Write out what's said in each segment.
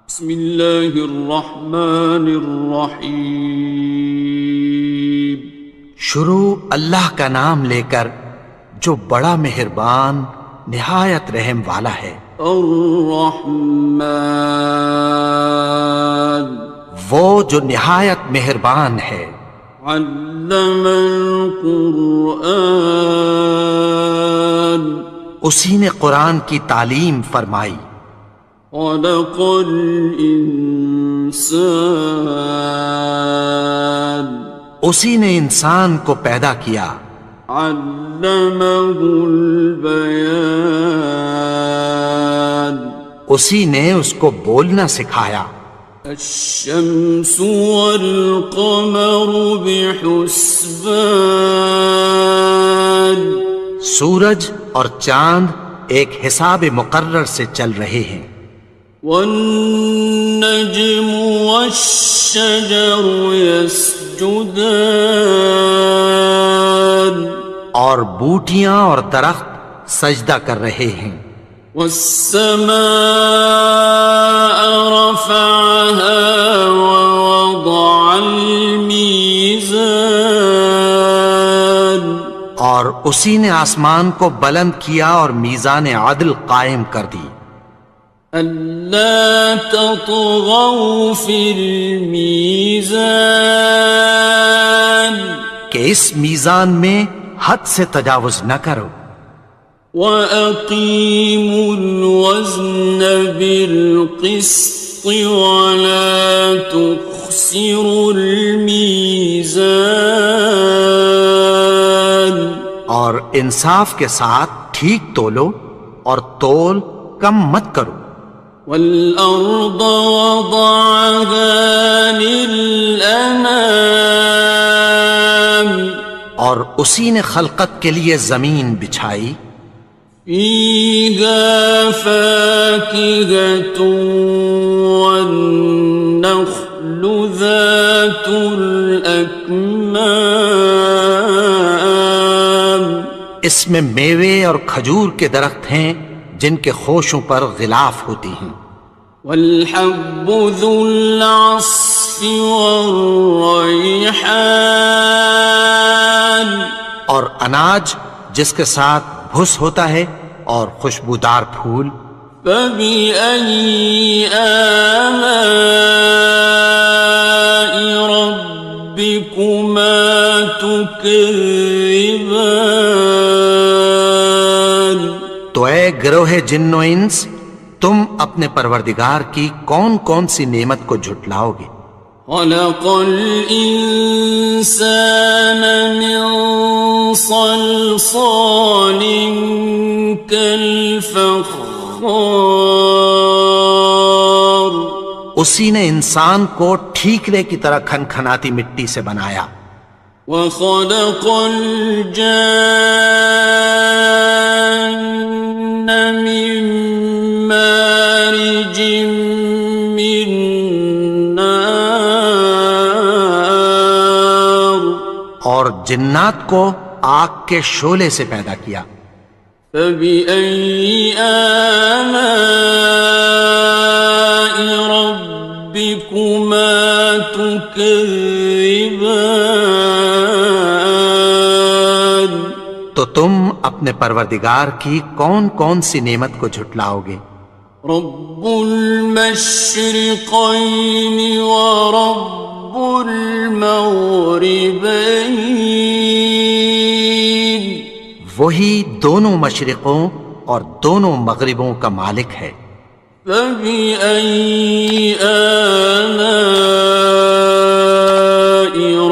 بسم اللہ الرحمن الرحیم۔ شروع اللہ کا نام لے کر جو بڑا مہربان نہایت رحم والا ہے۔ الرحمن، وہ جو نہایت مہربان ہے۔ علم القرآن، اسی نے قرآن کی تعلیم فرمائی۔ خلق الانسان، اسی نے انسان کو پیدا کیا۔ علمہ البیان، اسی نے اس کو بولنا سکھایا۔ الشمس والقمر بحسبان، سورج اور چاند ایک حساب مقرر سے چل رہے ہیں۔ والنجم والشجر يسجدان، اور بوٹیاں اور درخت سجدہ کر رہے ہیں۔ والسماء رفعها ووضع الميزان، اور اسی نے آسمان کو بلند کیا اور میزان عدل قائم کر دی۔ ألا تطغوا في الميزان، کہ اس میزان میں حد سے تجاوز نہ کرو۔ وَأَقِيمُوا الْوَزْنَ بِالْقِسْطِ وَلَا تُخْسِرُوا الْمِيزَانَ، اور انصاف کے ساتھ ٹھیک تولو اور تول کم مت کرو۔ وَالْأَرْضَ وَضَعَهَا لِلْأَنَامِ، اور اسی نے خلقت کے لیے زمین بچھائی۔ فِيهَا فَاكِهَةٌ وَالنَّخْلُ ذَاتُ الْأَكْمَامِ، اس میں میوے اور کھجور کے درخت ہیں جن کے خوشوں پر غلاف ہوتی ہیں۔ وَالْحَبُّ ذُو الْعَصْفِ وَالرَّيْحَانِ، اور اناج جس کے ساتھ بھس ہوتا ہے اور خوشبودار پھول۔ فَبِأَيِّ آلَاءِ رَبِّكُمَا تُكَذِّبَانِ، تو اے گروہ جن و انس، تم اپنے پروردگار کی کون کون سی نعمت کو جھٹلاؤ گے؟ خَلَقَ الْإِنسَانَ مِنْ صَلْصَالٍ كَالْفَخَّارِ، اسی نے انسان کو ٹھیکرے کی طرح کھنکھناتی مٹی سے بنایا۔ وَخَلَقَ الْجَانَّ مِن مَّارِجٍ مِّن نَّارٍ، اور جنات کو آگ کے شعلے سے پیدا کیا۔ فَبِأَيِّ آلَاءِ رَبِّكُمَا تُكَذِّبَانِ، تو تم اپنے پروردگار کی کون کون سی نعمت کو جھٹلاؤ گے؟ رب المشرقین ورب المغربین، وہی دونوں مشرقوں اور دونوں مغربوں کا مالک ہے۔ فَبِأَيِّ آلَاءِ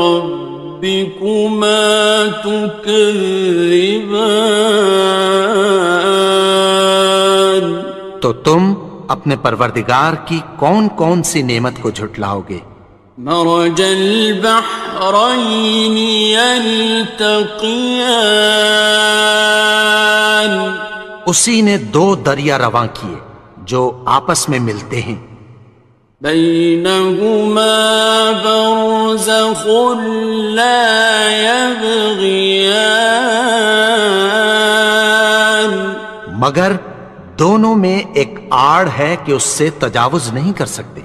رَبِّكُمَا تُكَذِّبَانِ، تو تم اپنے پروردگار کی کون کون سی نعمت کو جھٹلاؤ گے؟ مرج البحرین یلتقیان، اسی نے دو دریا رواں کیے جو آپس میں ملتے ہیں۔ بینہما برزخ لا یبغیان، مگر دونوں میں ایک آڑ ہے کہ اس سے تجاوز نہیں کر سکتے۔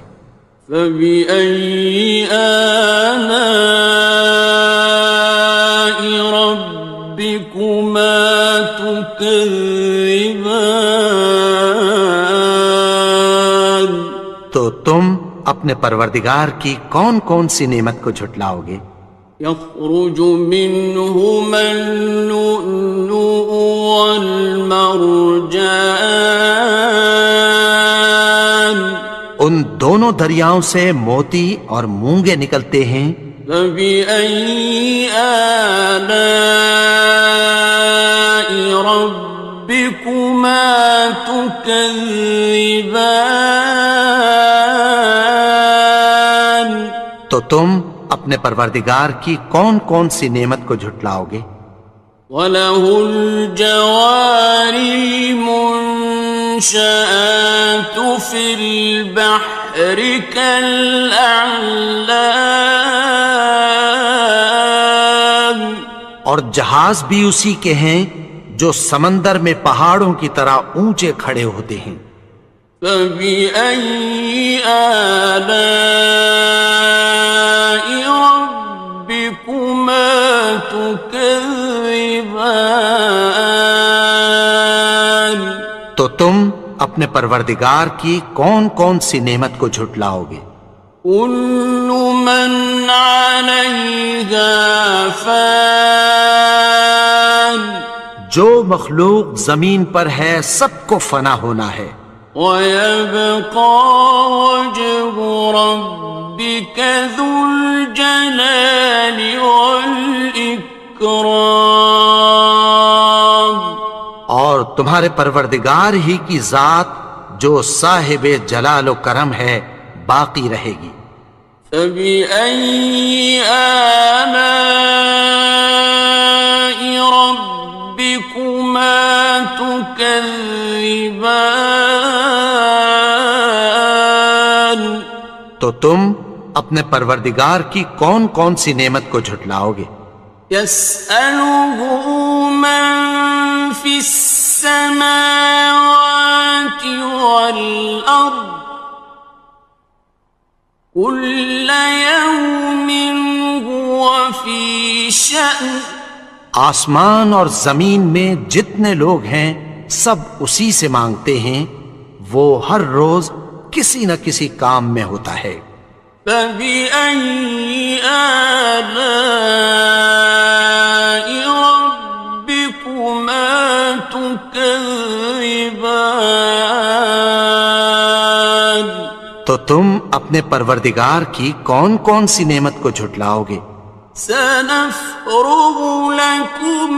فبأي آلاء ربكما تكذبان؟ تو تم اپنے پروردگار کی کون کون سی نعمت کو جھٹلاؤ گے؟ يخرج منهما اللؤلؤ والمرجان، ان دونوں دریاؤں سے موتی اور مونگے نکلتے ہیں۔ فبأي آلاء ربكما تكذبان؟ تو تم اپنے پروردگار کی کون کون سی نعمت کو جھٹلاؤ گے؟ وَلَهُ الْجَوَارِ الْمُنشَآتُ فِي الْبَحْرِ كَالْأَعْلَامِ، اور جہاز بھی اسی کے ہیں جو سمندر میں پہاڑوں کی طرح اونچے کھڑے ہوتے ہیں۔ فَبِأَيِّ آلَاءِ رَبِّكُمَا تُكَذِّبَانِ؟ تو تم اپنے پروردگار کی کون کون سی نعمت کو جھٹلاؤ گے؟ كُلُّ مَنْ عَلَيْهَا فَانٍ، جو مخلوق زمین پر ہے سب کو فنا ہونا ہے۔ وَيَبْقَى وَجْهُ رَبِّكَ ذُو الْجَلَالِ وَالْإِكْرَامِ، اور تمہارے پروردگار ہی کی ذات جو صاحب جلال و کرم ہے باقی رہے گی۔ فَبِأَيِّ آلَاءِ رَبِّكُمَا تُكَذِّبَانِ؟ تو تم اپنے پروردگار کی کون کون سی نعمت کو جھٹلاؤ گے؟ يَسْأَلُهُ مَن فِي السَّمَاوَاتِ وَالْأَرْضِ كُلَّ يَوْمٍ هُوَ فِي شَأْنٍ، آسمان اور زمین میں جتنے لوگ ہیں سب اسی سے مانگتے ہیں، وہ ہر روز کسی نہ کسی کام میں ہوتا ہے۔ فَبِأَيِّ آلَاءِ رَبِّكُمَا تُكَذِّبَانِ؟ تو تم اپنے پروردگار کی کون کون سی نعمت کو جھٹلاؤ گے؟ سَنَفْرُغُ لَكُمْ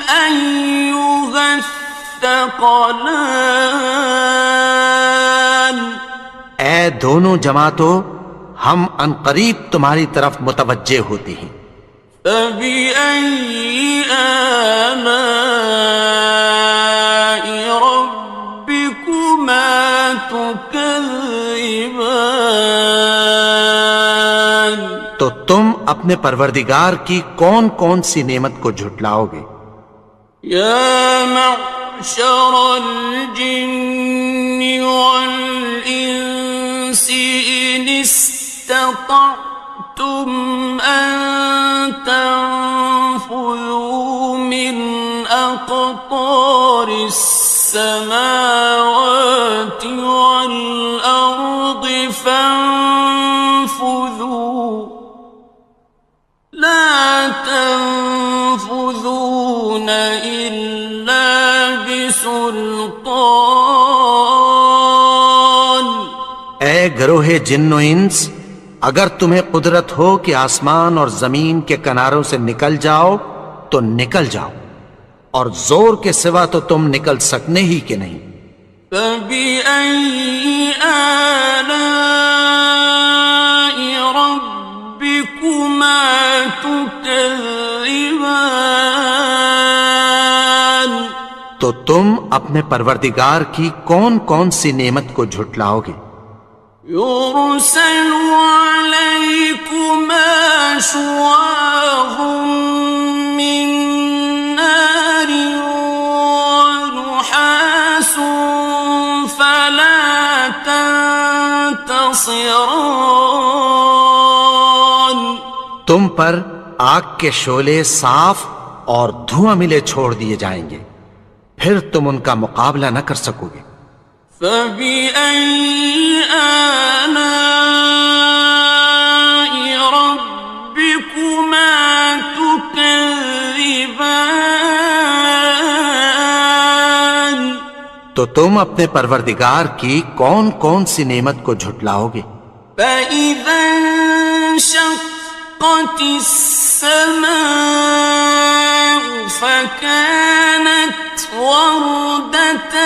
أَيُّهَ الثَّقَلَانِ، اے دونوں جماعتوں، ہم عنقریب تمہاری طرف متوجہ ہوتے ہیں۔ فَبِأَيِّ آلَاءِ رَبِّكُمَا تُكَذِّبَانِ؟ تو تم اپنے پروردگار کی کون کون سی نعمت کو جھٹلاؤ گے؟ يَا مَعْشَرَ الْجِنِّ وَالْإِنسِ إِنِ اسْتَطَعْتُمْ أَن تَنفُذُوا مِنْ أَقْطَارِ السَّمَاوَاتِ وَالْأَرْضِ فَانفُذُوا لَا تَنفُذُونَ إِلَّا بِسُلْطَانٍ۔ اے گروہ جن و انس، اگر تمہیں قدرت ہو کہ آسمان اور زمین کے کناروں سے نکل جاؤ تو نکل جاؤ، اور زور کے سوا تو تم نکل سکنے ہی کہ نہیں۔ فَبِأَيِّ آلَاءِ رَبِّكُمَا تُكَذِّبَانِ؟ تو تم اپنے پروردگار کی کون کون سی نعمت کو جھٹلاؤ گے؟ يُرْسَلُ عَلَيْكُمَا شُوَاظٌ مِّن نَّارٍ وَنُحَاسٌ خاصران. تم پر آگ کے شعلے صاف اور دھواں ملے چھوڑ دیے جائیں گے، پھر تم ان کا مقابلہ نہ کر سکو گے۔ فبأي آلاء ربكما تكذبان. تو تم اپنے پروردگار کی کون کون سی نعمت کو جھٹلاؤ گے؟ فإذا انشقت السماء فكانت وردة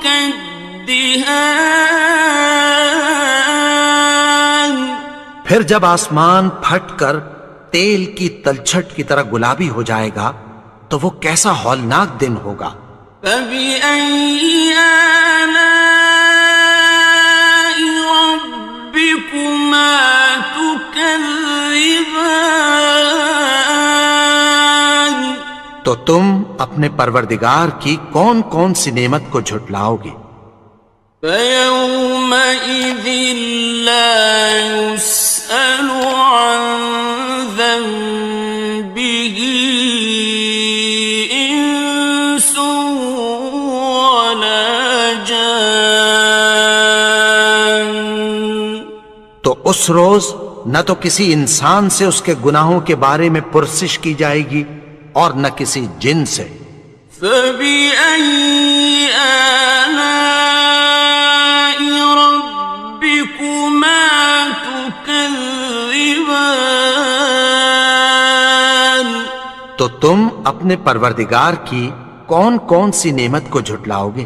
كالدهان. پھر جب آسمان پھٹ کر تیل کی تلچھٹ کی طرح گلابی ہو جائے گا تو وہ کیسا ہولناک دن ہوگا۔ فبأي آلاء ربكما تكذبان. تو تم اپنے پروردگار کی کون کون سی نعمت کو جھٹلاؤ گے؟ فيومئذ لا يسأل عن ذنبه إنس ولا جان. تو اس روز نہ تو کسی انسان سے اس کے گناہوں کے بارے میں پرسش کی جائے گی اور نہ کسی جن سے۔ فبأي آلاء ربكما تكذبان. تو تم اپنے پروردگار کی کون کون سی نعمت کو جھٹلاؤ گے؟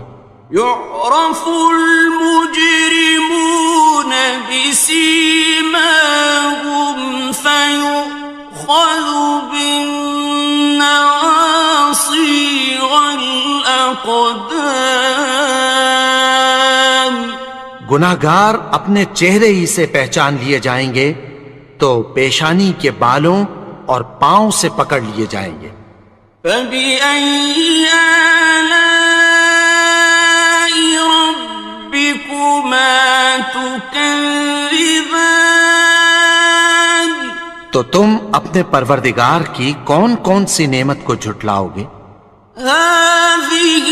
يعرف المجرمون بسيماهم فيؤخذ بالنواصي والأقدام. گناہگار اپنے چہرے ہی سے پہچان لیے جائیں گے تو پیشانی کے بالوں اور پاؤں سے پکڑ لیے جائیں گے۔ فبأي آلاء ربكما تكذبان. تو تم اپنے پروردگار کی کون کون سی نعمت کو جھٹلاؤ گے؟ هذه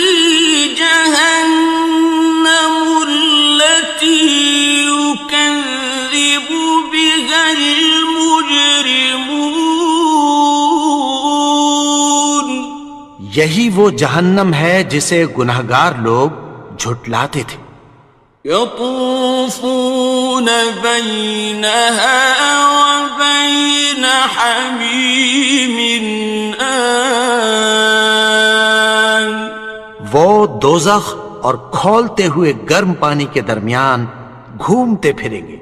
جهنم التي يكذب بها المجرمون. یہی وہ جہنم ہے جسے گناہگار لوگ جھٹلاتے تھے۔ يطوفون بينها وبين حميم آن. وہ دوزخ اور کھولتے ہوئے گرم پانی کے درمیان گھومتے پھریں گے۔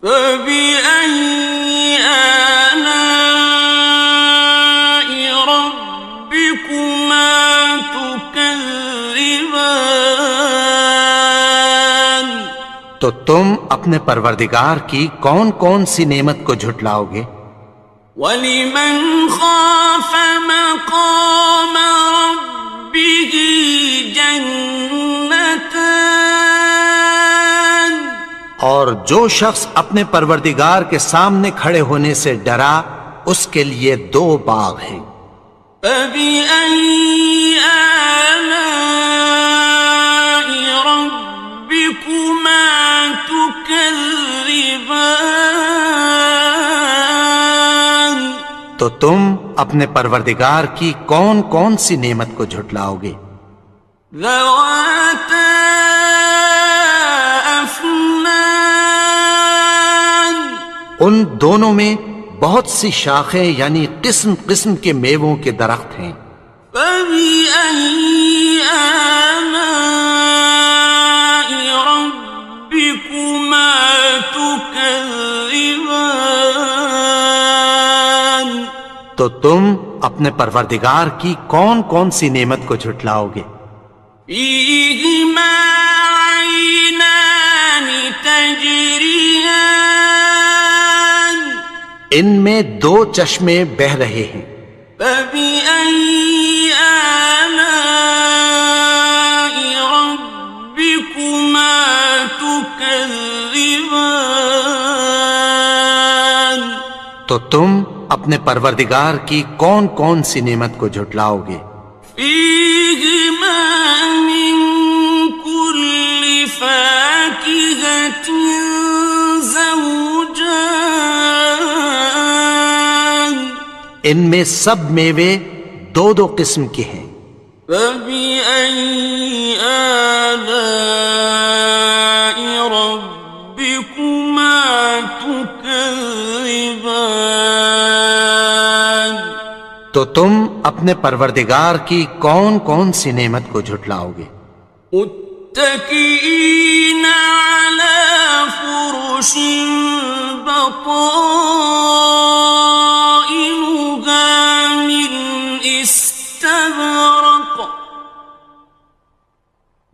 فبأي آلاء ربكما تكذبان. تو تم اپنے پروردگار کی کون کون سی نعمت کو جھٹلاؤ گے؟ وَلِمَنْ خَافَ مَقَامَ رَبِّهِ جَنَّتَانِ. اور جو شخص اپنے پروردگار کے سامنے کھڑے ہونے سے ڈرا اس کے لیے دو باغ ہیں۔ فَبِأَيِّ آلَاءِ رَبِّكُمَا تُكَذِّبَانِ. تو تم اپنے پروردگار کی کون کون سی نعمت کو جھٹلاؤ گے؟ ذَوَاتَا أَفْنَانٍ. ان دونوں میں بہت سی شاخیں یعنی قسم قسم کے میووں کے درخت ہیں۔ فَبِأَيِّ آلَاءِ رَبِّكُمَا تُكَذِّبَانِ. تو تم اپنے پروردگار کی کون کون سی نعمت کو جھٹلاؤ گے؟ فِيهِمَا عَيْنَانِ تَجْرِيَانِ. ان میں دو چشمے بہہ رہے ہیں۔ فَبِأَيِّ آلَاءِ رَبِّكُمَا تُكَذِّبَانِ. تكذبان تو تم اپنے پروردگار کی کون کون سی نعمت کو جھٹلاؤ گے؟ فيهما من كل فاكهة زوجان ان میں سب میوے دو دو قسم کے ہیں۔ فبأي آلاء ربكما تكذبان تو تم اپنے پروردگار کی کون کون سی نعمت کو جھٹلاؤ گے؟ متكئين على فرش بطائنها من استبرق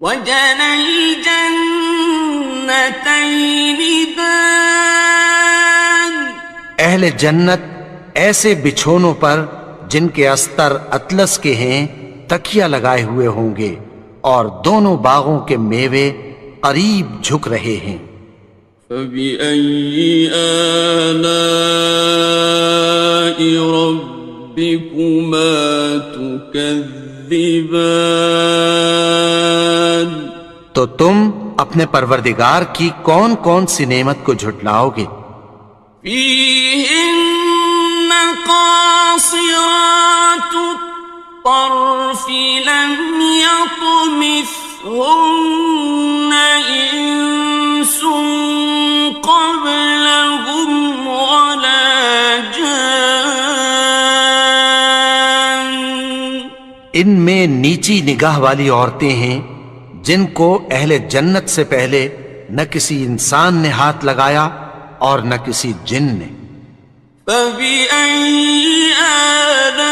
وجنى الجنتين دان اہل جنت ایسے بچھونوں پر جن کے استر اطلس کے ہیں تکیہ لگائے ہوئے ہوں گے، اور دونوں باغوں کے میوے قریب جھک رہے ہیں۔ فبأي آلاء ربكما تكذبان تو تم اپنے پروردگار کی کون کون سی نعمت کو جھٹلاؤ گے؟ فيهن قاصرات الطرف لم يطمثهن إنس قبلهم ولا جان ان میں نیچی نگاہ والی عورتیں ہیں جن کو اہل جنت سے پہلے نہ کسی انسان نے ہاتھ لگایا اور نہ کسی جن نے۔ فبأي آلاء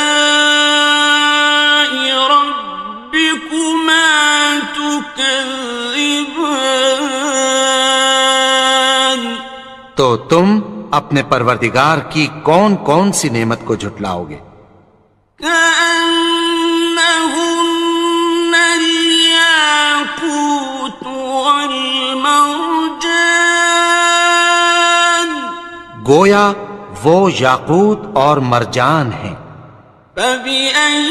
ربكما تكذبان تو تم اپنے پروردگار کی کون کون سی نعمت کو جھٹلاؤ گے؟ كأنهن الياقوت والمرجان گویا وہ یاقوت اور مرجان ہیں۔ فبأي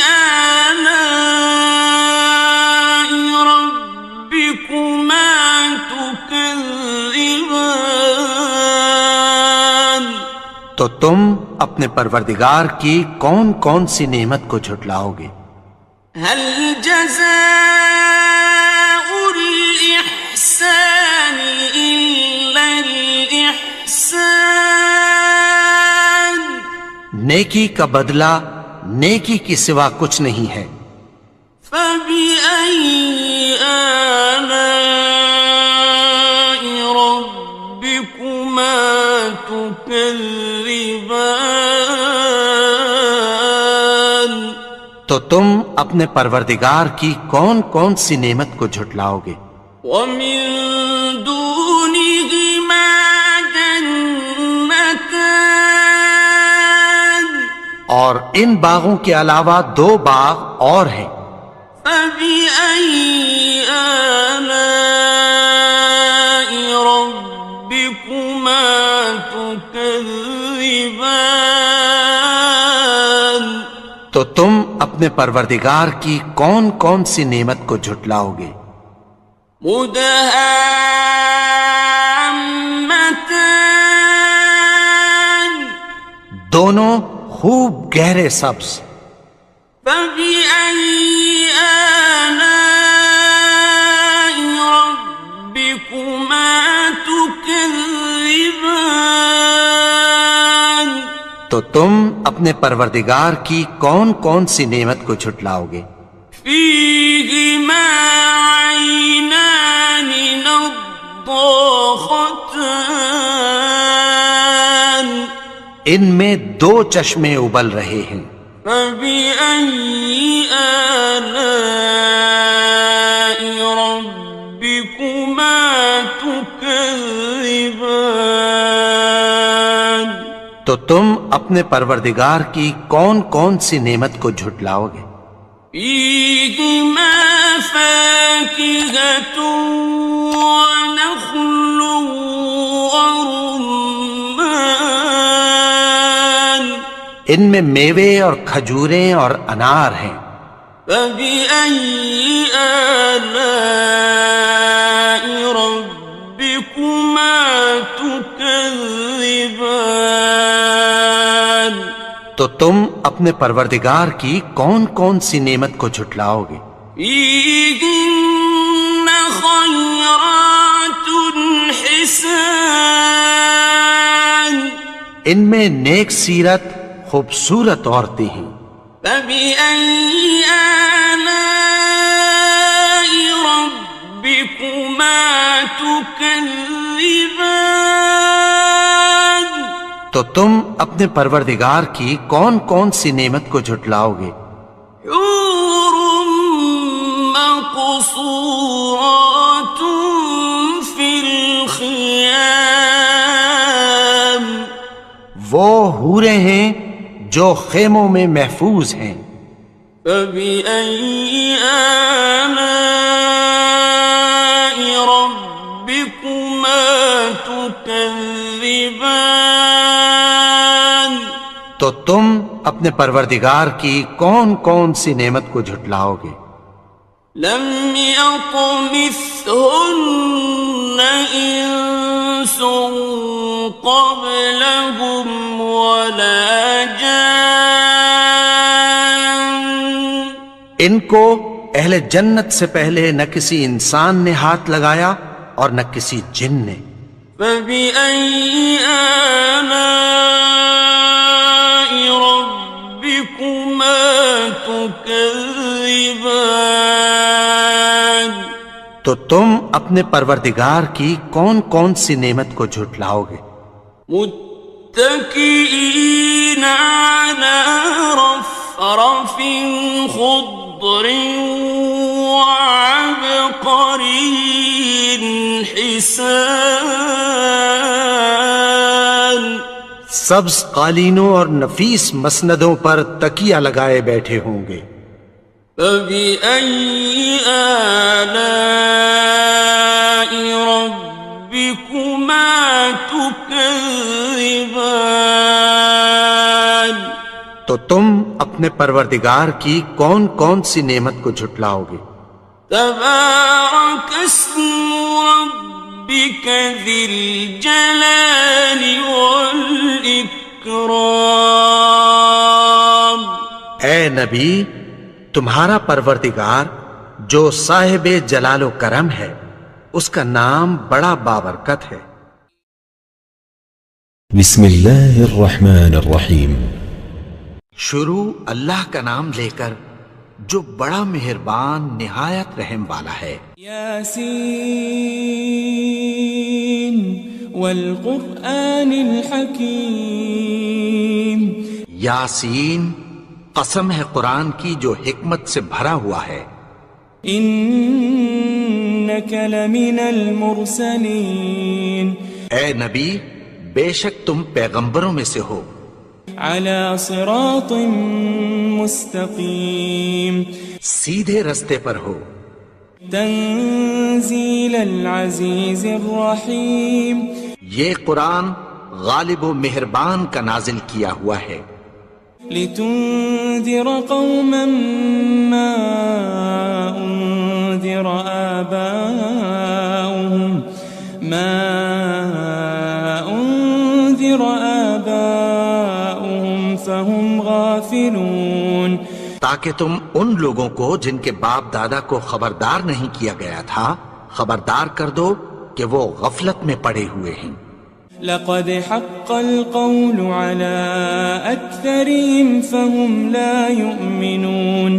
آلاء ربكما تكذبان تو تم اپنے پروردگار کی کون کون سی نعمت کو جھٹلاؤ گے؟ هل جزاء الإحسان إلا الإحسان نیکی کا بدلہ نیکی کی سوا کچھ نہیں ہے۔ فبأي آلاء ربكما تكذبان تو تم اپنے پروردگار کی کون کون سی نعمت کو جھٹلاؤ گے؟ ومن دونهما جنتان اور ان باغوں کے علاوہ دو باغ اور ہیں۔ فبأي آلاء ربكما تكذبان تو تم اپنے پروردگار کی کون کون سی نعمت کو جھٹلاؤ گے؟ مدهامتان دونوں خوب گہرے سبز۔ فبأي آلاء ربكما تكذبان تو تم اپنے پروردگار کی کون کون سی نعمت کو جھٹلاؤ گے؟ فيهما عينان نضاختان ان میں دو چشمے ابل رہے ہیں۔ فبأي آلاء ربكما تكذبان تو تم اپنے پروردگار کی کون کون سی نعمت کو جھٹلاؤ گے؟ فيهما فاكهة ونخل ورمان ان میں میوے اور کھجوریں اور انار ہیں. فبأي آلاء ربكما تكذبان تو تم اپنے پروردگار کی کون کون سی نعمت کو جھٹلاؤ گے؟ فيهن خيرات حسان ان میں نیک سیرت خوبصورت عورتیں ہیں. فبأي آلاء ربكما تكذبان تو تم اپنے پروردگار کی کون کون سی نعمت کو جھٹلاؤ گے؟ حور مقصورات في الخيام وہ حوریں ہیں جو خیموں میں محفوظ ہیں. فبأي آلاء ربكما تكذبان تو تم اپنے پروردگار کی کون کون سی نعمت کو جھٹلاؤ گے؟ لم يطمثهن إنس قبلهم ولا جان ان کو اہل جنت سے پہلے نہ کسی انسان نے ہاتھ لگایا اور نہ کسی جن نے. فبأي آلاء ربكما تكذبان تو تم اپنے پروردگار کی کون کون سی نعمت کو جھٹلاؤ گے؟ متكئين على رفرف خضر وعبقري حسان سبز قالینوں اور نفیس مسندوں پر تکیہ لگائے بیٹھے ہوں گے. فبأي آلاء ربكما تكذبان تو تم اپنے پروردگار کی کون کون سی نعمت کو جھٹلاؤ گے؟ تبارك اسم ربك ذي الجلال والإكرام اے نبی، تمہارا پروردگار جو صاحب جلال و کرم ہے اس کا نام بڑا بابرکت ہے. بسم اللہ الرحمن الرحیم. شروع اللہ کا نام لے کر جو بڑا مہربان نہایت رحم والا ہے. یاسین والقرآن الحکیم. یاسین، قسم ہے قرآن کی جو حکمت سے بھرا ہوا ہے. انک لمن المرسلین. اے نبی، بے شک تم پیغمبروں میں سے ہو. علی صراط مستقیم. سیدھے رستے پر ہو. تنزیل العزیز الرحیم. یہ قرآن غالب و مہربان کا نازل کیا ہوا ہے. لتنذر قوما ما انذر آباؤهم فهم غافلون. تاکہ تم ان لوگوں کو جن کے باپ دادا کو خبردار نہیں کیا گیا تھا خبردار کر دو کہ وہ غفلت میں پڑے ہوئے ہیں. لقد حق القول على أكثرهم فهم لا يؤمنون.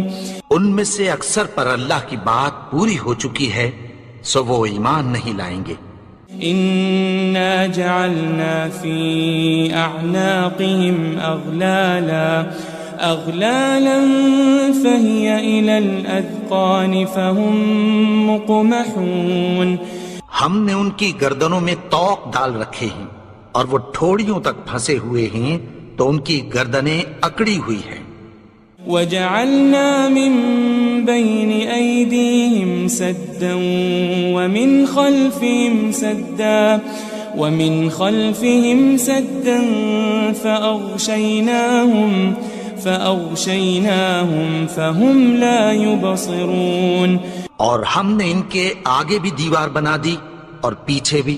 ان میں سے اکثر پر اللہ کی بات پوری ہو چکی ہے سو وہ ایمان نہیں لائیں گے. إنا جعلنا في أعناقهم أغلالا فهي إلى الأذقان فهم مقمحون. ہم نے ان کی گردنوں میں طوق ڈال رکھے ہیں اور وہ ٹھوڑیوں تک پھنسے ہوئے ہیں تو ان کی گردنیں اکڑی ہوئی ہیں. وجعلنا من بين أيديهم سدا ومن خلفهم سدا فأغشيناهم فهم لا يبصرون. اور ہم نے ان کے آگے بھی دیوار بنا دی اور پیچھے بھی،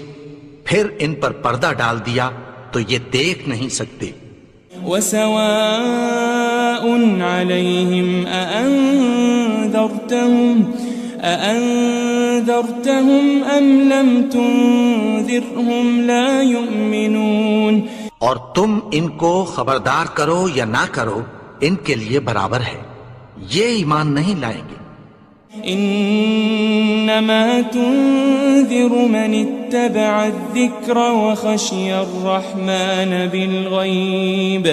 پھر ان پر پردہ ڈال دیا تو یہ دیکھ نہیں سکتے. وسواء عليهم أأنذرتهم أم لم تنذرهم لا يؤمنون. اور تم ان کو خبردار کرو یا نہ کرو، ان کے لیے برابر ہے، یہ ایمان نہیں لائیں گے. انما تنذر من اتبع الذکر وخشی الرحمن بالغیب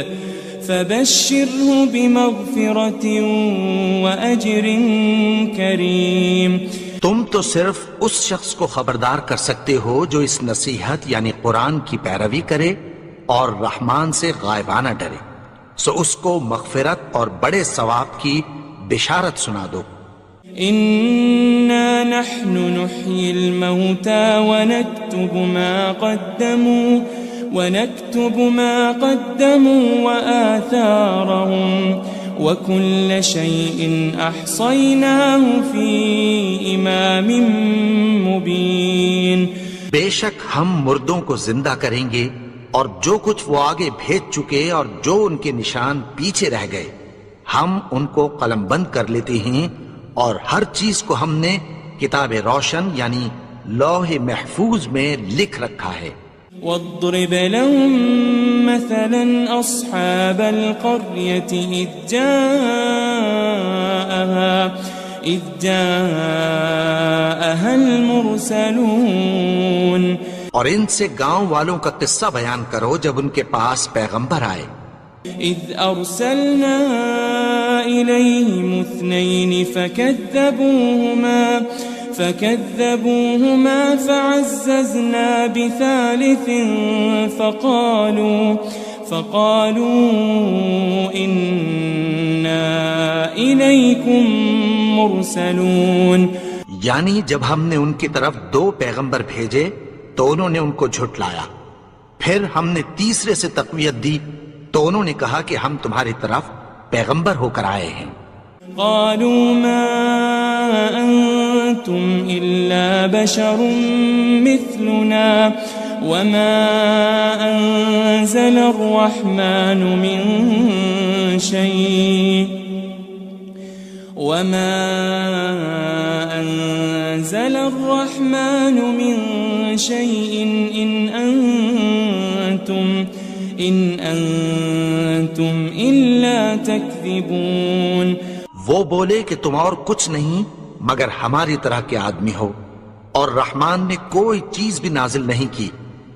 فبشره بمغفرة واجر کریم. تم تو صرف اس شخص کو خبردار کر سکتے ہو جو اس نصیحت یعنی قرآن کی پیروی کرے اور رحمان سے غائبانہ ڈرے، سو اس کو مغفرت اور بڑے ثواب کی بشارت سنا دو. إنا نحن نحيي الموتى ونكتب ما قدموا وآثارهم وكل شيء أحصيناه في إمام مبين. بے شک ہم مردوں کو زندہ کریں گے اور جو کچھ وہ آگے بھیج چکے اور جو ان کے نشان پیچھے رہ گئے ہم ان کو قلم بند کر لیتے ہیں، اور ہر چیز کو ہم نے کتاب روشن یعنی لوح محفوظ میں لکھ رکھا ہے. واضرب لهم مثلا أصحاب القرية إذ جاءها المرسلون. اور ان سے گاؤں والوں کا قصہ بیان کرو جب ان کے پاس پیغمبر آئے. إذ أرسلنا إليهم 2 فكذبوهما فعززنا بثالث فقالوا إنا إليكم مرسلون. یعنی جب ہم نے ان کی طرف 2 پیغمبر بھیجے تو انہوں نے ان کو جھٹلایا، پھر ہم نے تیسرے سے تقویت دی تو انہوں نے کہا کہ ہم تمہاری طرف پیغمبر ہو کر آئے ہیں. قالوا ما أنتم إلا بشر مثلنا وما أنزل الرحمن من شيء إن أنتم إلا تكذبون. وہ بولے کہ تم اور کچھ نہیں مگر ہماری طرح کے آدمی ہو، اور رحمان نے کوئی چیز بھی نازل نہیں کی،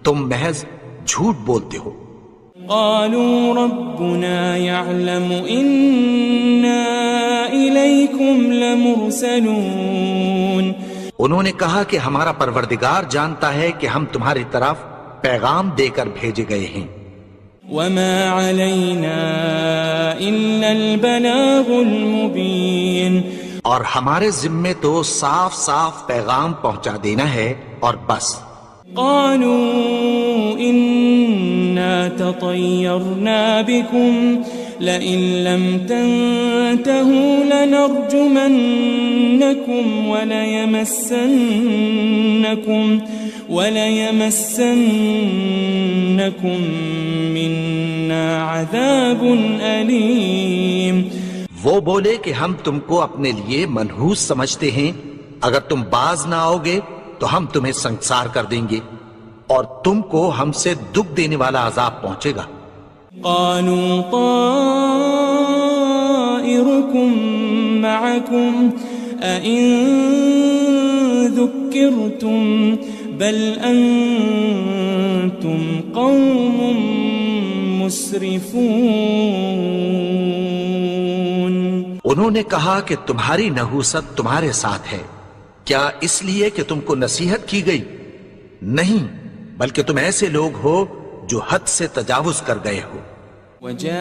تم محض جھوٹ بولتے ہو. قالوا ربنا يعلم إنا إليكم لمرسلون. انہوں نے کہا کہ ہمارا پروردگار جانتا ہے کہ ہم تمہاری طرف پیغام دے کر بھیجے گئے ہیں. وما علينا إلا البلاغ المبين. اور ہمارے ذمے تو صاف صاف پیغام پہنچا دینا ہے اور بس. قالوا إنا تطيرنا بكم لئن لم تنتهوا لنرجمنكم وليمسنكم منا عذاب أليم. وہ بولے کہ ہم تم کو اپنے لیے منحوس سمجھتے ہیں، اگر تم باز نہ آؤ گے تو ہم تمہیں سنسار کر دیں گے اور تم کو ہم سے دکھ دینے والا عذاب پہنچے گا. قالوا طائركم معكم أئن ذكرتم بل أنتم قوم مسرفون. انہوں نے کہا کہ تمہاری نحوست تمہارے ساتھ ہے، کیا اس لیے کہ تم کو نصیحت کی گئی؟ نہیں، بلکہ تم ایسے لوگ ہو جو حد سے تجاوز کر گئے ہو. وجاء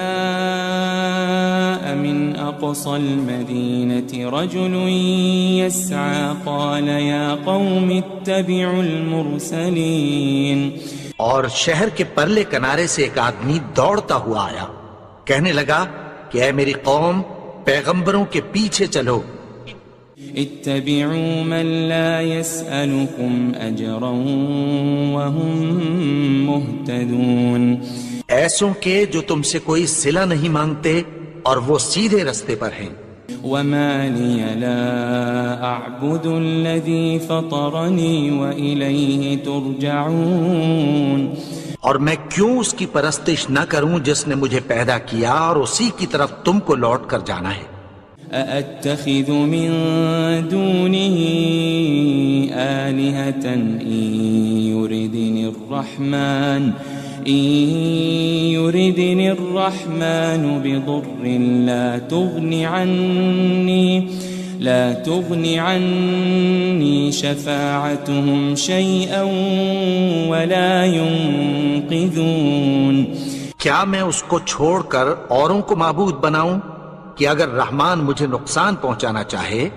من أقصى المدينة رجل يسعى قال يا قوم اتبعوا المرسلين. اور شہر کے پرلے کنارے سے ایک آدمی دوڑتا ہوا آیا، کہنے لگا کہ اے میری قوم، پیغمبروں کے پیچھے چلو. اتبعوا من لا يسألكم أجرا وهم مهتدون. ایسوں کے جو تم سے کوئی صلہ نہیں مانگتے اور وہ سیدھے رستے پر ہیں. وما لي لا أعبد الذي فطرني وإليه ترجعون. اور میں کیوں اس کی پرستش نہ کروں جس نے مجھے پیدا کیا اور اسی کی طرف تم کو لوٹ کر جانا ہے. أأتخذ من دونه آلهة إن يردني الرحمن بضر لا تغني عني شفاعتهم شيئا ولا ينقذون. کیا میں اس کو چھوڑ کر اوروں کو معبود بناؤں کہ اگر رحمان مجھے نقصان پہنچانا چاہے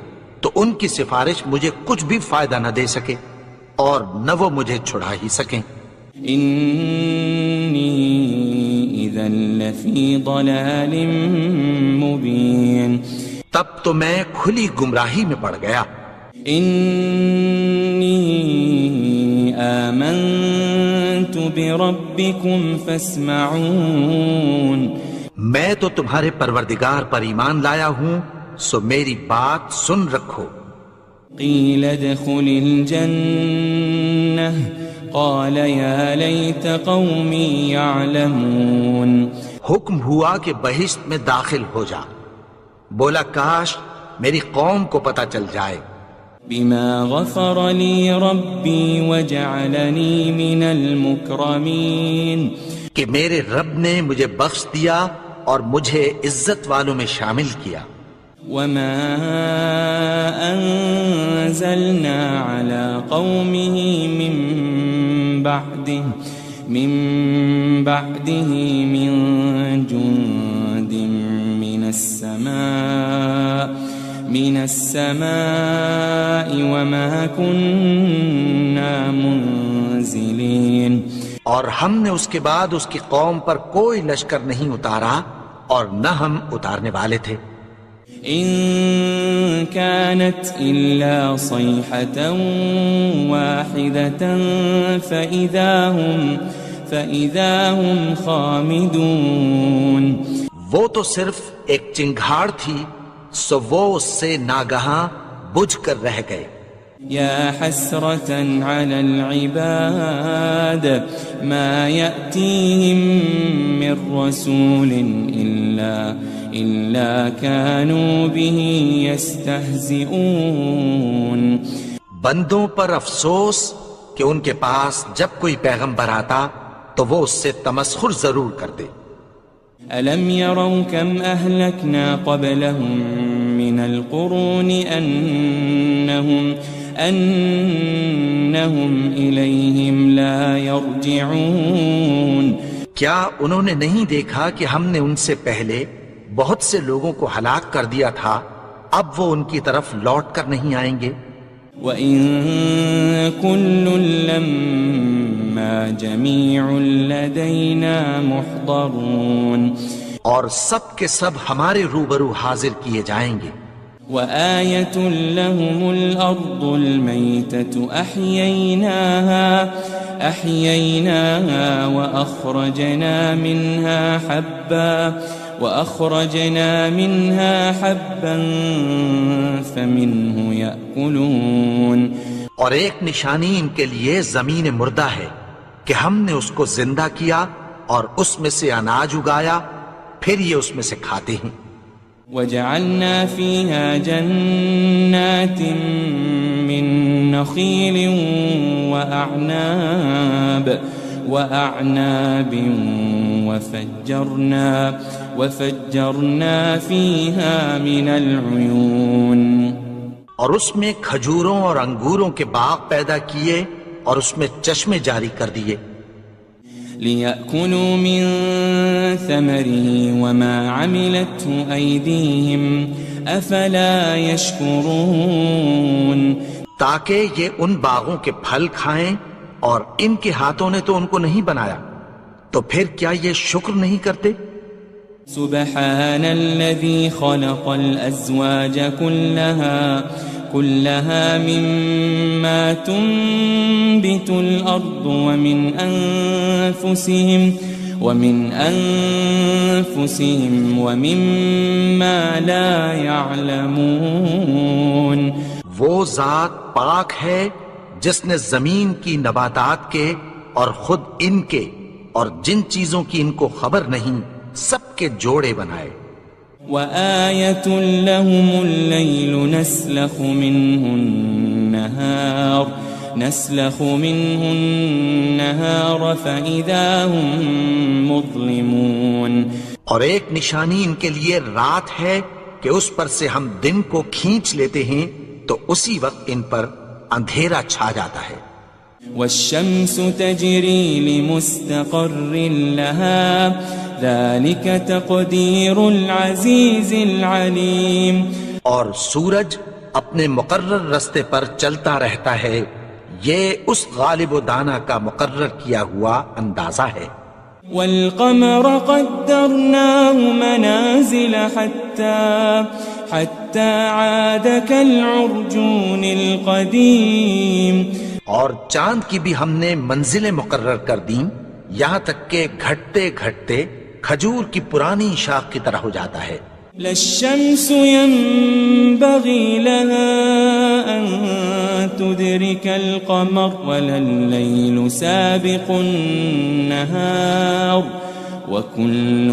تو ان کی سفارش مجھے کچھ بھی فائدہ نہ دے سکے اور نہ وہ مجھے چھڑا ہی سکیں. إني إذا لفي ضلال مبين. تب تو میں کھلی گمراہی میں پڑ گیا. إني آمنت بربكم فاسمعون. میں تو تمہارے پروردگار پر ایمان لایا ہوں، سو میری بات سن رکھو. قيل ادخل الجنة قال يا ليت قومي يعلمون. حکم ہوا کہ بہشت میں داخل ہو جا. بولا کاش میری قوم کو پتہ چل جائے. بما غفر لي ربي وجعلني من المكرمين. کہ میرے رب نے مجھے بخش دیا اور مجھے عزت والوں میں شامل کیا. وما أنزلنا على قومه من بعده من جند من السماء وما كنا منزلين. اور ہم نے اس کے بعد اس کی قوم پر کوئی لشکر نہیں اتارا اور نہ ہم اتارنے والے تھے. إن كانت إلا صيحة واحدة فإذا هم خامدون. وہ تو صرف ایک چنگھاڑ تھی، سو وہ اس سے ناگہاں بجھ کر رہ گئے. يا حسرة على العباد ما يأتيهم من رسول إلا كانوا به يستهزئون. بندوں پر افسوس کہ ان کے پاس جب کوئی پیغمبر آتا تو وہ اس سے تمسخر ضرور کرتے. ألم يروا كم أهلكنا قبلهم من القرون أنهم إليهم لا يرجعون. کیا انہوں نے نہیں دیکھا کہ ہم نے ان سے پہلے بہت سے لوگوں کو ہلاک کر دیا تھا، اب وہ ان کی طرف لوٹ کر نہیں آئیں گے. وَإِن كُلٌّ لَمَّا جَمِيعٌ لَدَيْنَا مُحْضَرُونَ. اور سب کے سب ہمارے روبرو حاضر کیے جائیں گے. وَآيَةٌ لَهُمُ الْأَرْضُ الْمَيْتَةُ أَحْيَيْنَاهَا وأخرجنا منها حبا فمنه يأكلون. اور ایک نشانی ان کے لیے زمین مردہ ہے کہ ہم نے اس کو زندہ کیا اور اس میں سے اناج اگایا، پھر یہ اس میں سے کھاتے ہیں. وجعلنا فيها جنات من نخيل وأعناب وفجرنا فيها من العيون. اور اس میں کھجوروں اور انگوروں کے باغ پیدا کیے اور اس میں چشمے جاری کر دیے. ليأكلوا من ثمره وما عملته أيديهم أفلا يشكرون تاکہ یہ ان باغوں کے پھل کھائیں اور ان کے ہاتھوں نے تو ان کو نہیں بنایا، تو پھر کیا یہ شکر نہیں کرتے؟ سبحان الذي خلق الأزواج كلها مما تنبت الأرض ومن أنفسهم ومما لا يعلمون وہ ذات پاک ہے جس نے زمین کی نباتات کے اور خود ان کے اور جن چیزوں کی ان کو خبر نہیں سب کے جوڑے بنائے۔ وآية لهم الليل نسلخ منه النهار فإذا هم مظلمون اور ایک نشانی ان کے لیے رات ہے کہ اس پر سے ہم دن کو کھینچ لیتے ہیں تو اسی وقت ان پر اندھیرا چھا جاتا ہے۔ والشمس تجري لمستقر لها ذلك تقدير العزيز العليم اور سورج اپنے مقرر رستے پر چلتا رہتا ہے، یہ اس غالب و دانا کا مقرر کیا ہوا اندازہ ہے۔ والقمر قدرناه منازل حتى عاد كالعرجون القديم اور چاند کی بھی ہم نے منزلیں مقرر کر دیں یہاں تک کہ گھٹتے گھٹتے کھجور کی پرانی شاخ کی طرح ہو جاتا ہے۔ لا الشمس ينبغي لها أن تدرك القمر ولا الليل سابق النهار وكل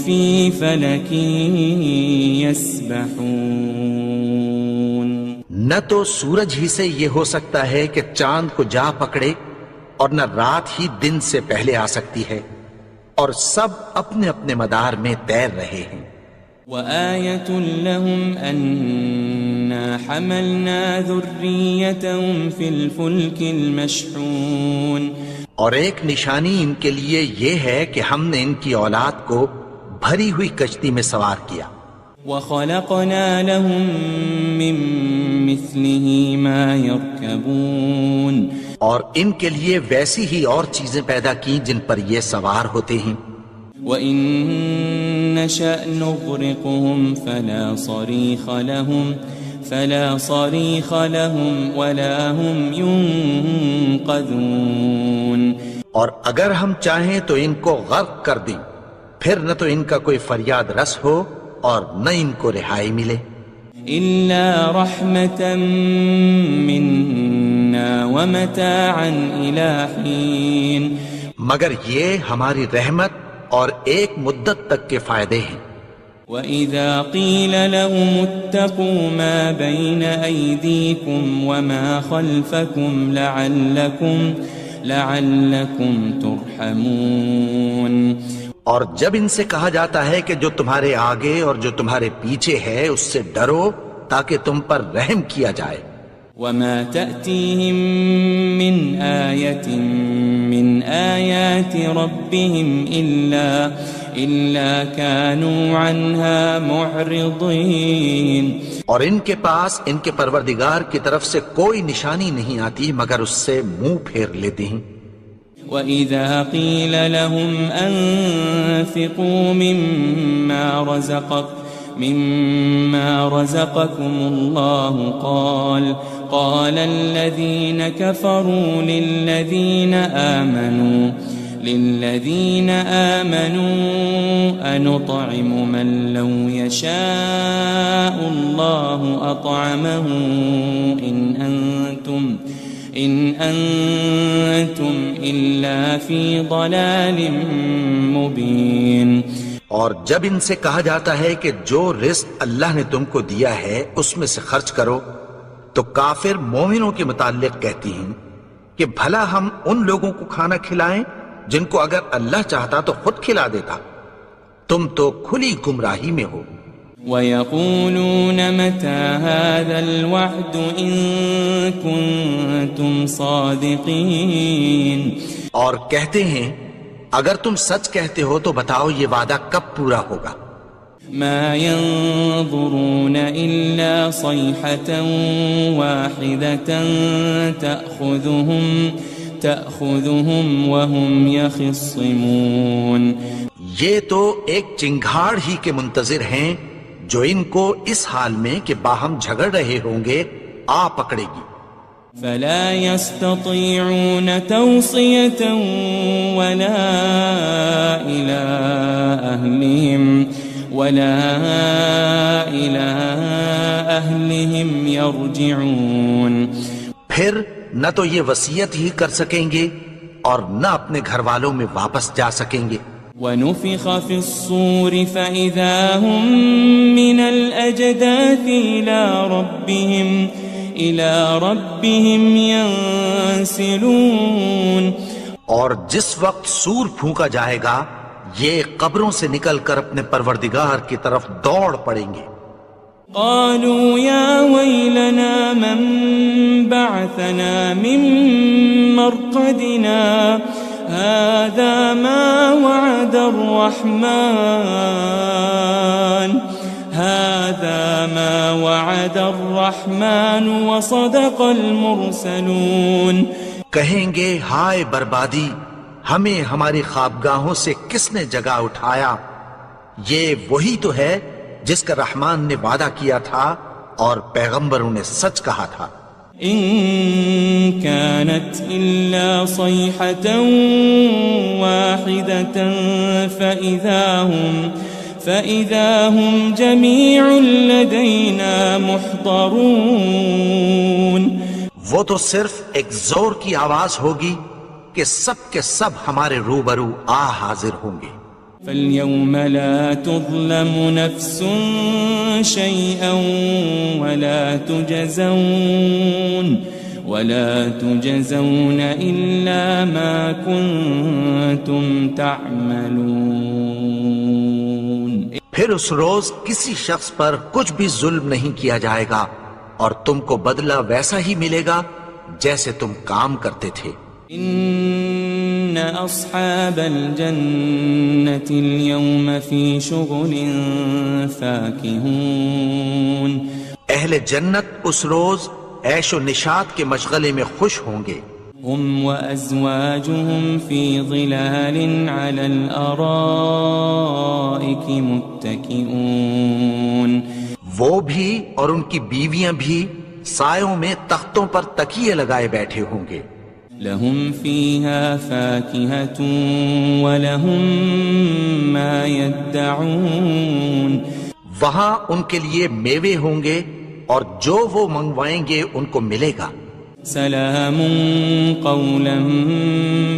في فلك يسبحون نہ تو سورج ہی سے یہ ہو سکتا ہے کہ چاند کو جا پکڑے اور نہ رات ہی دن سے پہلے آ سکتی ہے، اور سب اپنے اپنے مدار میں تیر رہے ہیں۔ وآية لهم أنا حملنا ذريتهم في الفلك المشحون اور ایک نشانی ان کے لیے یہ ہے کہ ہم نے ان کی اولاد کو بھری ہوئی کشتی میں سوار کیا۔ وخلقنا لهم من مثله ما يركبون اور ان کے لیے ویسی ہی اور چیزیں پیدا کی جن پر یہ سوار ہوتے ہیں۔ وَإِن نَّشَأْ نُغْرِقْهُمْ فَلَا صَرِيخَ لَهُمْ وَلَا هُمْ يُنقَذُونَ اور اگر ہم چاہیں تو ان کو غرق کر دیں، پھر نہ تو ان کا کوئی فریاد رس ہو اور نہ ان کو رہائی ملے۔ إِلَّا رَحْمَةً مِّنَّا وَمَتَاعًا إِلَىٰ حِينٍ مگر یہ ہماری رحمت اور ایک مدت تک کے فائدے ہیں۔ وَإِذَا قِيلَ لَهُمُ اتَّقُوا مَا بَيْنَ أَيْدِيكُمْ وَمَا خَلْفَكُمْ لَعَلَّكُمْ تُرْحَمُونَ اور جب ان سے کہا جاتا ہے کہ جو تمہارے آگے اور جو تمہارے پیچھے ہے اس سے ڈرو تاکہ تم پر رحم کیا جائے۔ وَمَا تَأْتِيهِم مِّنْ آيَةٍ مِّنْ آيَاتِ رَبِّهِمْ إِلَّا كَانُوا عَنْهَا مُعْرِضِينَ اور ان کے پاس ان کے پروردگار کی طرف سے کوئی نشانی نہیں آتی مگر اس سے منہ پھیر لیتے ہیں۔ وَإِذَا قِيلَ لَهُمْ أَنفِقُوا مِمَّا رَزَقَكُمُ اللَّهُ قَالَ الَّذِينَ كَفَرُوا لِلَّذِينَ آمَنُوا أَنُطْعِمُ مَن لَّوْ يَشَاءُ اللَّهُ أَطْعَمَهُ إِنْ أَنْتُمْ إِلَّا فِي ضَلَالٍ مُبِينٍ اور جب ان سے کہا جاتا ہے کہ جو رزق اللہ نے تم کو دیا ہے اس میں سے خرچ کرو، تو کافر مومنوں کے متعلق کہتی ہیں کہ بھلا ہم ان لوگوں کو کھانا کھلائیں جن کو اگر اللہ چاہتا تو خود کھلا دیتا، تم تو کھلی گمراہی میں ہو۔ وَيَقُولُونَ مَتَى هَذَا الْوَعْدُ إِن كُنتُمْ صَادِقِينَ اور کہتے ہیں اگر تم سچ کہتے ہو تو بتاؤ یہ وعدہ کب پورا ہوگا؟ ما ينظرون إلا صيحة واحدة تأخذهم وهم يخصمون. یہ تو ایک چنگھاڑ ہی کے منتظر ہیں جو ان کو اس حال میں کہ باہم جھگڑ رہے ہوں گے آ پکڑے گی. فلا يستطيعون توصية ولا إلى أهلهم يرجعون. پھر نہ تو یہ وصیت ہی کر سکیں گے اور نہ اپنے گھر والوں میں واپس جا سکیں گے. ونفخ في الصور فإذا هم من الأجداث إلى ربهم ينسلون. اور جس وقت سور پھونکا جائے گا یہ قبروں سے نکل کر اپنے پروردگار کی طرف دوڑ پڑیں گے. قالوا يا ويلنا من بعثنا من مرقدنا هذا ما وعد الرحمن وصدق المرسلون. کہیں گے ہائے بربادی، ہمیں ہماری خوابگاہوں سے کس نے جگا اٹھایا؟ یہ وہی تو ہے جس کا رحمان نے وعدہ کیا تھا اور پیغمبروں نے سچ کہا تھا. إن كانت إلا صيحة واحدة فإذا هم جميع لدينا محضرون. وہ تو صرف ایک زور کی آواز ہوگی کہ سب کے سب ہمارے روبرو آ حاضر ہوں گے. فاليوم لا تظلم نفس شيئا ولا تجزون إلا ما كنتم تعملون. پھر اس روز کسی شخص پر کچھ بھی ظلم نہیں کیا جائے گا اور تم کو بدلہ ویسا ہی ملے گا جیسے تم کام کرتے تھے. إن أصحاب الجنة اليوم في شغل فاكهون. اہل جنت اس روز عیش و نشاط کے مشغلے میں خوش ہوں گے. هم وأزواجهم في ظلال على الأرائك متكئون. وہ بھی اور ان کی بیویاں بھی سایوں میں تختوں پر تکیے لگائے بیٹھے ہوں گے. لهم فيها فاكهة ولهم ما يدعون. وہاں ان کے لیے میوے ہوں گے اور جو وہ منگوائیں گے ان کو ملے گا. سلام قولا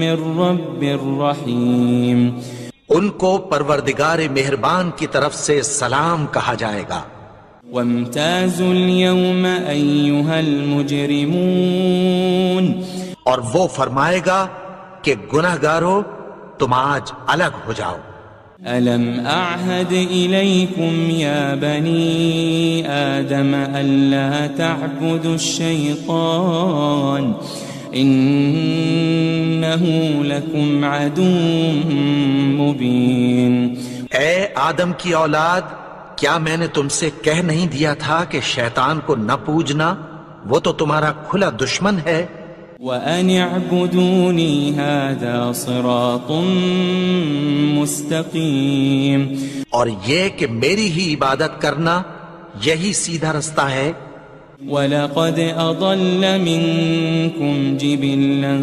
من رب رحیم. ان کو پروردگار مہربان کی طرف سے سلام کہا جائے گا. وامتازوا اليوم أيها المجرمون. اور وہ فرمائے گا کہ گناہگارو تم آج الگ ہو جاؤ. ألم أعهد إليكم يا بني آدم ألا تعبدوا الشيطان إنه لكم عدو مبين. اے آدم کی اولاد، کیا میں نے تم سے کہہ نہیں دیا تھا کہ شیطان کو نہ پوجنا، وہ تو تمہارا کھلا دشمن ہے. وَأَنِ اعْبُدُونِي هَذَا صِرَاطٌ مُسْتَقِيمٌ. اور یہ کہ میری ہی عبادت کرنا یہی سیدھا رستہ ہے. وَلَقَدْ أَضَلَّ مِنْكُمْ جِبِلًّا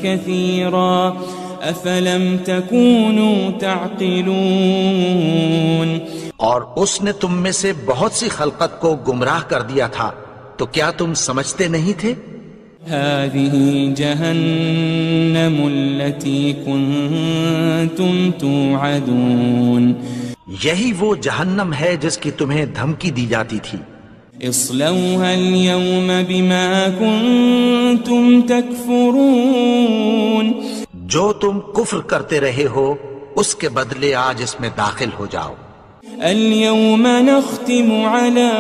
كَثِيرًا أَفَلَمْ تَكُونُوا تَعْقِلُونَ. اور اس نے تم میں سے بہت سی خلقت کو گمراہ کر دیا تھا، تو کیا تم سمجھتے نہیں تھے؟ هذه جهنم التي كنتم توعدون. یہی وہ جہنم ہے جس کی تمہیں دھمکی دی جاتی تھی. اصلوها اليوم بما كنتم تكفرون. جو تم کفر کرتے رہے ہو اس کے بدلے آج اس میں داخل ہو جاؤ. اليوم نختم على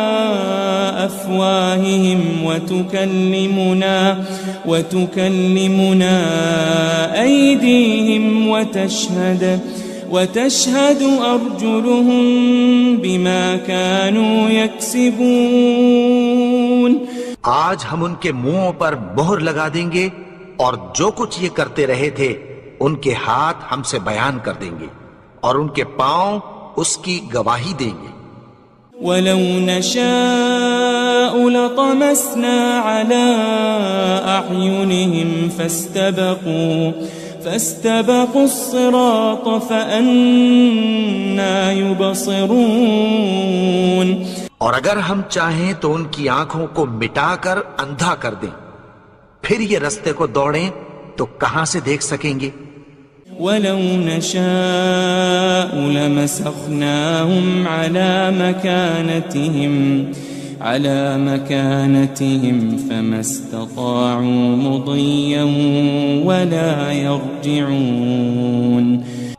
أفواههم وتكلمنا أيديهم وتشهد أرجلهم بما كانوا يكسبون. آج ہم ان کے منہوں پر مہر لگا دیں گے اور جو کچھ یہ کرتے رہے تھے ان کے ہاتھ ہم سے بیان کر دیں گے اور ان کے پاؤں اس کی گواہی دیں گے. وَلَوْ نَشَاءُ لَطَمَسْنَا عَلَىٰ أَعْيُنِهِمْ فَاسْتَبَقُوا الصِّرَاطَ فَأَنَّىٰ يُبْصِرُونَ. اور اگر ہم چاہیں تو ان کی آنکھوں کو مٹا کر اندھا کر دیں، پھر یہ رستے کو دوڑیں تو کہاں سے دیکھ سکیں گے. وَلَوْ نَشَاءُ لَمَسَخْنَاهُمْ عَلَىٰ مَكَانَتِهِمْ فَمَا اسْتَطَاعُوا مُضِيًّا وَلَا يَرْجِعُونَ.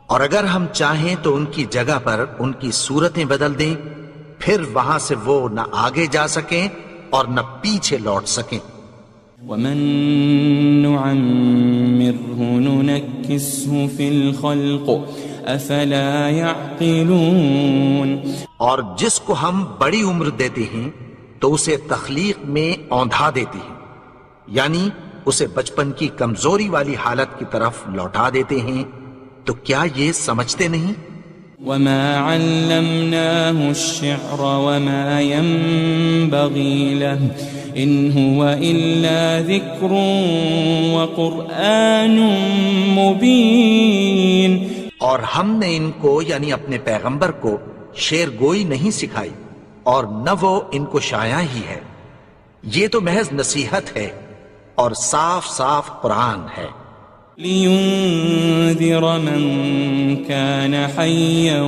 اور اگر ہم چاہیں تو ان کی جگہ پر ان کی صورتیں بدل دیں، پھر وہاں سے وہ نہ آگے جا سکیں اور نہ پیچھے لوٹ سکیں. وَمَن نُعَمِّرْهُ نُنَكِّسْهُ فِي الْخَلْقِ أَفَلَا يَعْقِلُونَ. اور جس کو ہم بڑی عمر دیتے ہیں تو اسے تخلیق میں اوندھا دیتے ہیں، یعنی اسے بچپن کی کمزوری والی حالت کی طرف لوٹا دیتے ہیں. تو کیا یہ سمجھتے نہیں؟ وَمَا عَلَّمْنَاهُ الشِّعْرَ وَمَا يَنبَغِي لَهُ إِنْ هُوَ إِلَّا ذِكْرٌ وَقُرْآنٌ مُبِينٌ. اور ہم نے ان کو یعنی اپنے پیغمبر کو شعر گوئی نہیں سکھائی اور نہ وہ ان کو شایع ہی ہے، یہ تو محض نصیحت ہے اور صاف صاف قرآن ہے. لِيُنذِرَ مَن كَانَ حَيًّا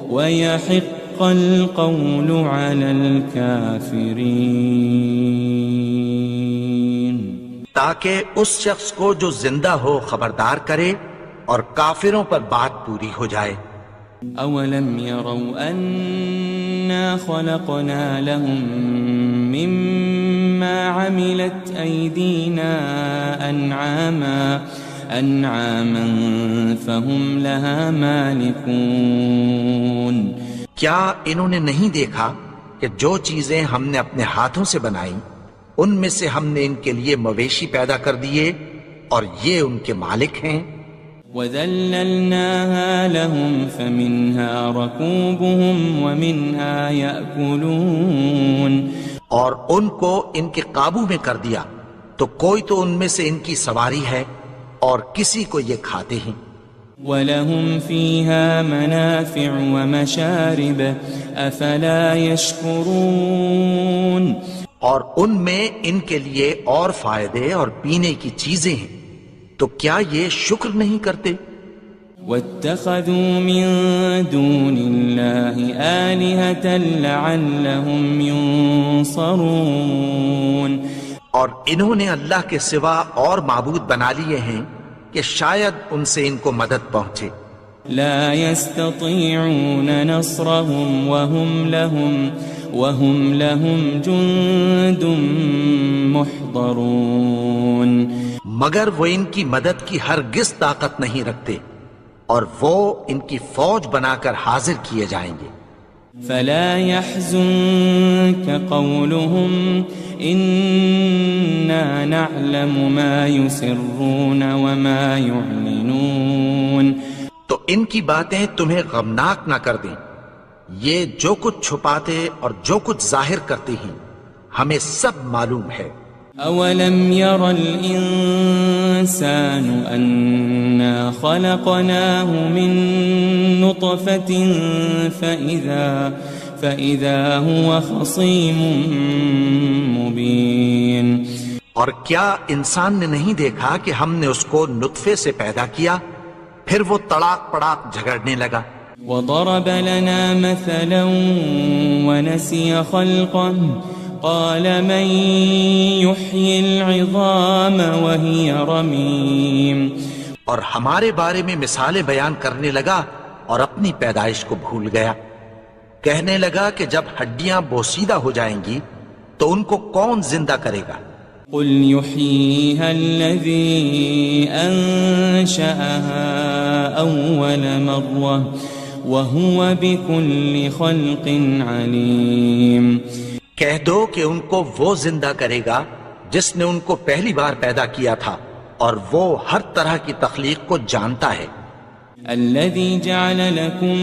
وَيَحِقَّ الْقَوْلُ عَلَى الْكَافِرِينَ. تاکہ اس شخص کو جو زندہ ہو خبردار کرے اور کافروں پر بات پوری ہو جائے. أَوَلَمْ يَرَوْا أَنَّا خَلَقْنَا لَهُم مِّمَّا عَمِلَتْ أَيْدِينَا أَنْعَامًا فَهُمْ لَهَا مَالِكُونَ. کیا انہوں نے نہیں دیکھا کہ جو چیزیں ہم نے اپنے ہاتھوں سے بنائیں ان میں سے ہم نے ان کے لیے مویشی پیدا کر دیے اور یہ ان کے مالک ہیں. وَذَلَّلْنَاهَا لَهُمْ فَمِنْهَا رَكُوبُهُمْ وَمِنْهَا يَأْكُلُونَ. اور ان کو ان کے قابو میں کر دیا تو کوئی تو ان میں سے ان کی سواری ہے اور کسی کو یہ کھاتے ہیں. وَلَهُمْ فِيهَا مَنَافِعُ وَمَشَارِبُ أَفَلَا يَشْكُرُونَ. اور ان میں ان کے لیے اور فائدے اور پینے کی چیزیں ہیں، تو کیا یہ شکر نہیں کرتے؟ وَاتَّخَذُوا مِن دُونِ اللَّهِ آلِهَةً لَعَلَّهُمْ يُنصَرُونَ. اور انہوں نے اللہ کے سوا اور معبود بنا لیے ہیں کہ شاید ان سے ان کو مدد پہنچے. لا يستطيعون نصرهم وهم لهم جند محضرون. مگر وہ ان کی مدد کی ہرگز طاقت نہیں رکھتے اور وہ ان کی فوج بنا کر حاضر کیے جائیں گے. فلا يحزنك قولهم إنا نعلم ما يسرون وما يعلنون. تو ان کی باتیں تمہیں غمناک نہ کر دیں، یہ جو کچھ چھپاتے اور جو کچھ ظاہر کرتے ہیں ہمیں سب معلوم ہے. أولم ير الإنسان أنا خلقناه من نطفة فإذا هو خصيم مبين. اور کیا انسان نے نہیں دیکھا کہ ہم نے اس کو نطفے سے پیدا کیا پھر وہ تڑاک پڑاک جھگڑنے لگا. وضرب لنا مثلا ونسي خلقه قال من يحيي العظام وهي رميم. اور ہمارے بارے میں مثالیں بیان کرنے لگا اور اپنی پیدائش کو بھول گیا. کہنے لگا کہ جب ہڈیاں بوسیدہ ہو جائیں گی تو ان کو کون زندہ کرے گا؟ قل يحييها الذي أنشأها أول مرة وهو بكل خلق عليم. کہہ دو کہ ان کو وہ زندہ کرے گا جس نے ان کو پہلی بار پیدا کیا تھا اور وہ ہر طرح کی تخلیق کو جانتا ہے. الذي جعل لكم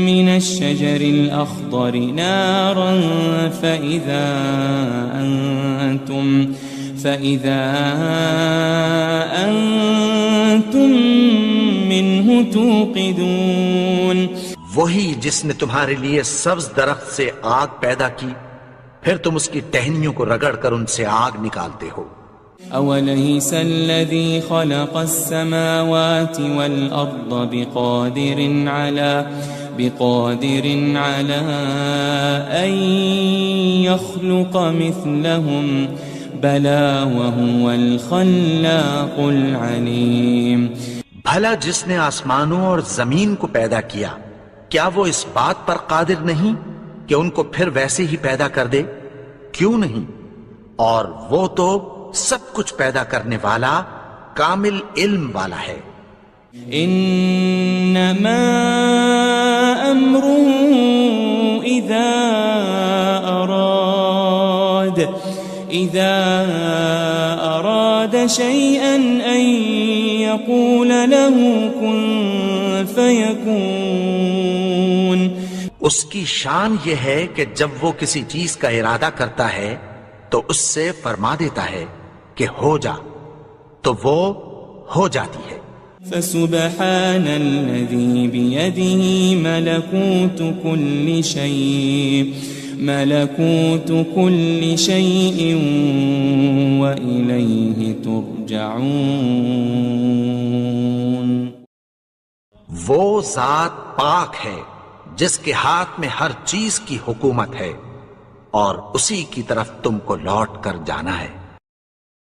من الشجر الأخضر نارا فإذا أنتم منه توقدون. وہی جس نے تمہارے لیے سبز درخت سے آگ پیدا کی پھر تم اس کی ٹہنیوں کو رگڑ کر ان سے آگ نکالتے ہو. أوليس الذي خلق السماوات والأرض بقادر على أن يخلق مثلهم بلى وهو الخلاق العليم. بھلا جس نے آسمانوں اور زمین کو پیدا کیا کیا وہ اس بات پر قادر نہیں کہ ان کو پھر ویسے ہی پیدا کر دے؟ کیوں نہیں؟ اور وہ تو سب کچھ پیدا کرنے والا کامل علم والا ہے. انما امره اذا اراد شيئا ان يقول له كن فيكون. اس کی شان یہ ہے کہ جب وہ کسی چیز کا ارادہ کرتا ہے تو اس سے فرما دیتا ہے کہ ہو جا تو وہ ہو جاتی ہے. فسبحان الذي بيده ملكوت كل شيء وإليه ترجعون. وہ ذات پاک ہے جس کے ہاتھ میں ہر چیز کی حکومت ہے اور اسی کی طرف تم کو لوٹ کر جانا ہے.